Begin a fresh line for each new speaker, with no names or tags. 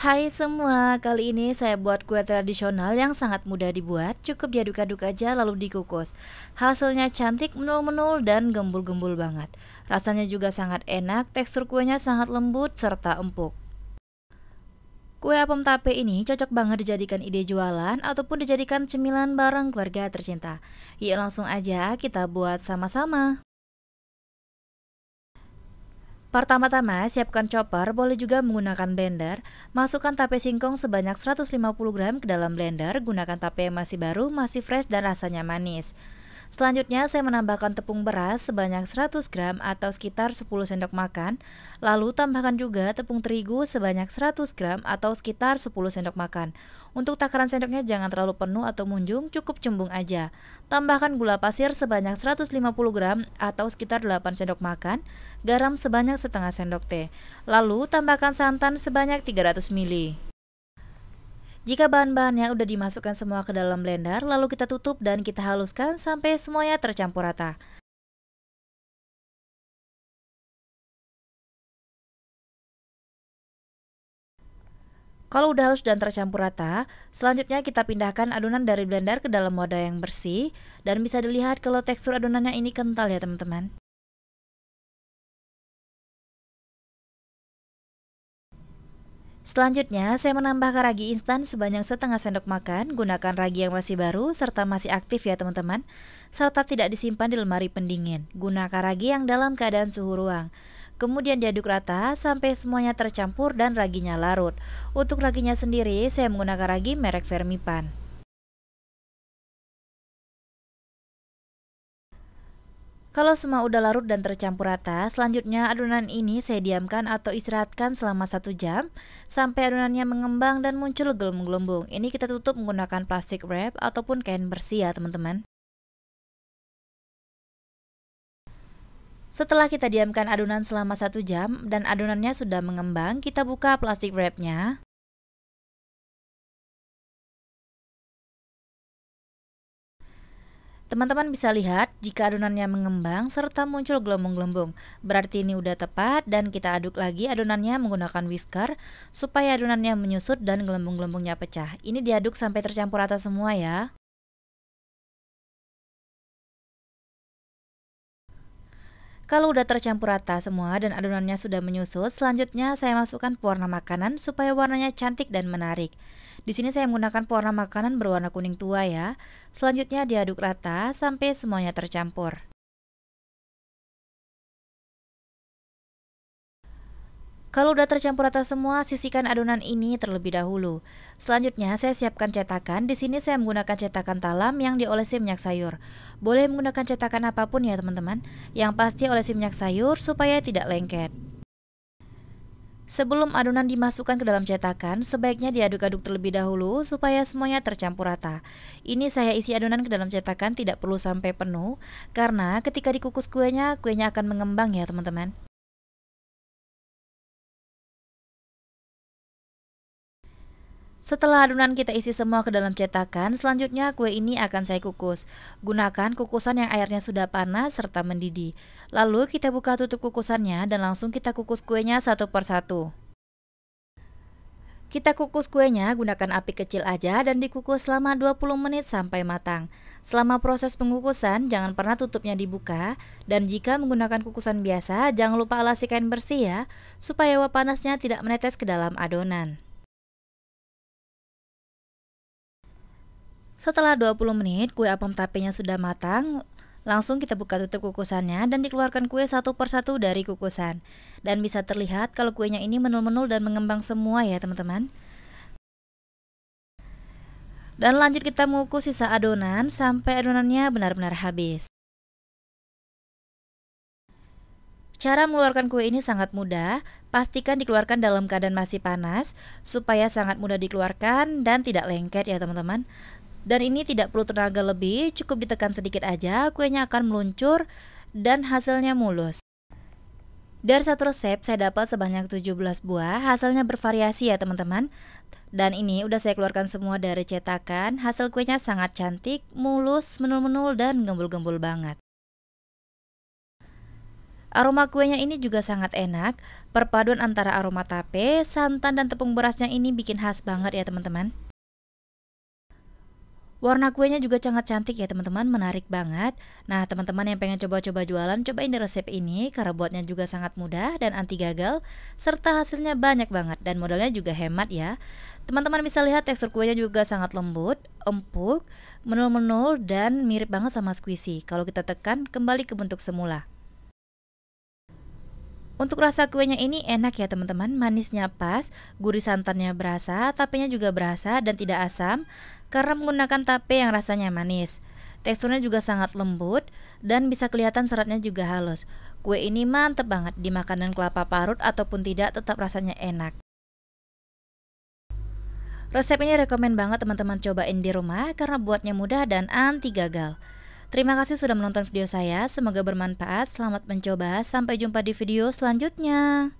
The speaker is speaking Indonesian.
Hai semua, kali ini saya buat kue tradisional yang sangat mudah dibuat, cukup diaduk-aduk aja lalu dikukus. Hasilnya cantik, menul-menul dan gembul-gembul banget. Rasanya juga sangat enak, tekstur kuenya sangat lembut serta empuk. Kue apem tape ini cocok banget dijadikan ide jualan ataupun dijadikan cemilan bareng keluarga tercinta. Yuk langsung aja kita buat sama-sama. Pertama-tama, siapkan chopper, boleh juga menggunakan blender. Masukkan tape singkong sebanyak 150 gram ke dalam blender, gunakan tape yang masih baru, masih fresh dan rasanya manis. Selanjutnya, saya menambahkan tepung beras sebanyak 100 gram atau sekitar 10 sendok makan. Lalu tambahkan juga tepung terigu sebanyak 100 gram atau sekitar 10 sendok makan. Untuk takaran sendoknya jangan terlalu penuh atau munjung, cukup cembung aja. Tambahkan gula pasir sebanyak 150 gram atau sekitar 8 sendok makan, garam sebanyak setengah sendok teh. Lalu tambahkan santan sebanyak 300 ml. Jika bahan-bahannya udah dimasukkan semua ke dalam blender, lalu kita tutup dan kita haluskan sampai semuanya tercampur rata. Kalau udah halus dan tercampur rata, selanjutnya kita pindahkan adonan dari blender ke dalam wadah yang bersih dan bisa dilihat kalau tekstur adonannya ini kental ya teman-teman. Selanjutnya, saya menambahkan ragi instan sebanyak setengah sendok makan. Gunakan ragi yang masih baru serta masih aktif ya teman-teman. Serta tidak disimpan di lemari pendingin. Gunakan ragi yang dalam keadaan suhu ruang. Kemudian diaduk rata sampai semuanya tercampur dan raginya larut. Untuk raginya sendiri, saya menggunakan ragi merek Vermipan. Kalau semua udah larut dan tercampur rata, selanjutnya adonan ini saya diamkan atau istirahatkan selama 1 jam sampai adonannya mengembang dan muncul gelembung-gelembung. Ini kita tutup menggunakan plastik wrap ataupun kain bersih ya teman-teman. Setelah kita diamkan adonan selama 1 jam dan adonannya sudah mengembang, kita buka plastik wrapnya. Teman-teman bisa lihat jika adonannya mengembang serta muncul gelembung-gelembung. Berarti ini udah tepat dan kita aduk lagi adonannya menggunakan whisker supaya adonannya menyusut dan gelembung-gelembungnya pecah. Ini diaduk sampai tercampur rata semua ya. Kalau udah tercampur rata semua dan adonannya sudah menyusut, selanjutnya saya masukkan pewarna makanan supaya warnanya cantik dan menarik. Di sini saya menggunakan pewarna makanan berwarna kuning tua ya. Selanjutnya diaduk rata sampai semuanya tercampur. Kalau udah tercampur rata semua, sisihkan adonan ini terlebih dahulu. Selanjutnya, saya siapkan cetakan. Di sini saya menggunakan cetakan talam yang diolesi minyak sayur. Boleh menggunakan cetakan apapun ya, teman-teman. Yang pasti olesi minyak sayur supaya tidak lengket. Sebelum adonan dimasukkan ke dalam cetakan, sebaiknya diaduk-aduk terlebih dahulu supaya semuanya tercampur rata. Ini saya isi adonan ke dalam cetakan tidak perlu sampai penuh, karena ketika dikukus kuenya akan mengembang ya, teman-teman. Setelah adonan kita isi semua ke dalam cetakan, selanjutnya kue ini akan saya kukus. Gunakan kukusan yang airnya sudah panas serta mendidih. Lalu kita buka tutup kukusannya dan langsung kita kukus kuenya satu persatu. Kita kukus kuenya gunakan api kecil aja dan dikukus selama 20 menit sampai matang. Selama proses pengukusan, jangan pernah tutupnya dibuka. Dan jika menggunakan kukusan biasa, jangan lupa alasi kain bersih ya, supaya uap panasnya tidak menetes ke dalam adonan. Setelah 20 menit, kue apem tapenya sudah matang. Langsung kita buka tutup kukusannya dan dikeluarkan kue satu persatu dari kukusan. Dan bisa terlihat kalau kuenya ini menul-menul dan mengembang semua ya teman-teman. Dan lanjut kita mengukus sisa adonan sampai adonannya benar-benar habis. Cara mengeluarkan kue ini sangat mudah. Pastikan dikeluarkan dalam keadaan masih panas supaya sangat mudah dikeluarkan dan tidak lengket ya teman-teman. Dan ini tidak perlu tenaga lebih, cukup ditekan sedikit aja, kuenya akan meluncur dan hasilnya mulus. Dari satu resep saya dapat sebanyak 17 buah, hasilnya bervariasi ya teman-teman. Dan ini udah saya keluarkan semua dari cetakan, hasil kuenya sangat cantik, mulus, menul-menul dan gembul-gembul banget. Aroma kuenya ini juga sangat enak. Perpaduan antara aroma tape, santan, dan tepung berasnya ini bikin khas banget ya teman-teman. Warna kuenya juga sangat cantik ya teman-teman, menarik banget. Nah teman-teman yang pengen coba-coba jualan, cobain deh resep ini karena buatnya juga sangat mudah dan anti gagal, serta hasilnya banyak banget dan modalnya juga hemat ya. Teman-teman bisa lihat tekstur kuenya juga sangat lembut, empuk, menul-menul, dan mirip banget sama squishy. Kalau kita tekan kembali ke bentuk semula. Untuk rasa kuenya ini enak ya teman-teman, manisnya pas, gurih santannya berasa, tapenya juga berasa dan tidak asam karena menggunakan tape yang rasanya manis. Teksturnya juga sangat lembut dan bisa kelihatan seratnya juga halus. Kue ini mantep banget dimakan dengan kelapa parut ataupun tidak, tetap rasanya enak. Resep ini rekomen banget teman-teman cobain di rumah karena buatnya mudah dan anti gagal. Terima kasih sudah menonton video saya, semoga bermanfaat. Selamat mencoba, sampai jumpa di video selanjutnya.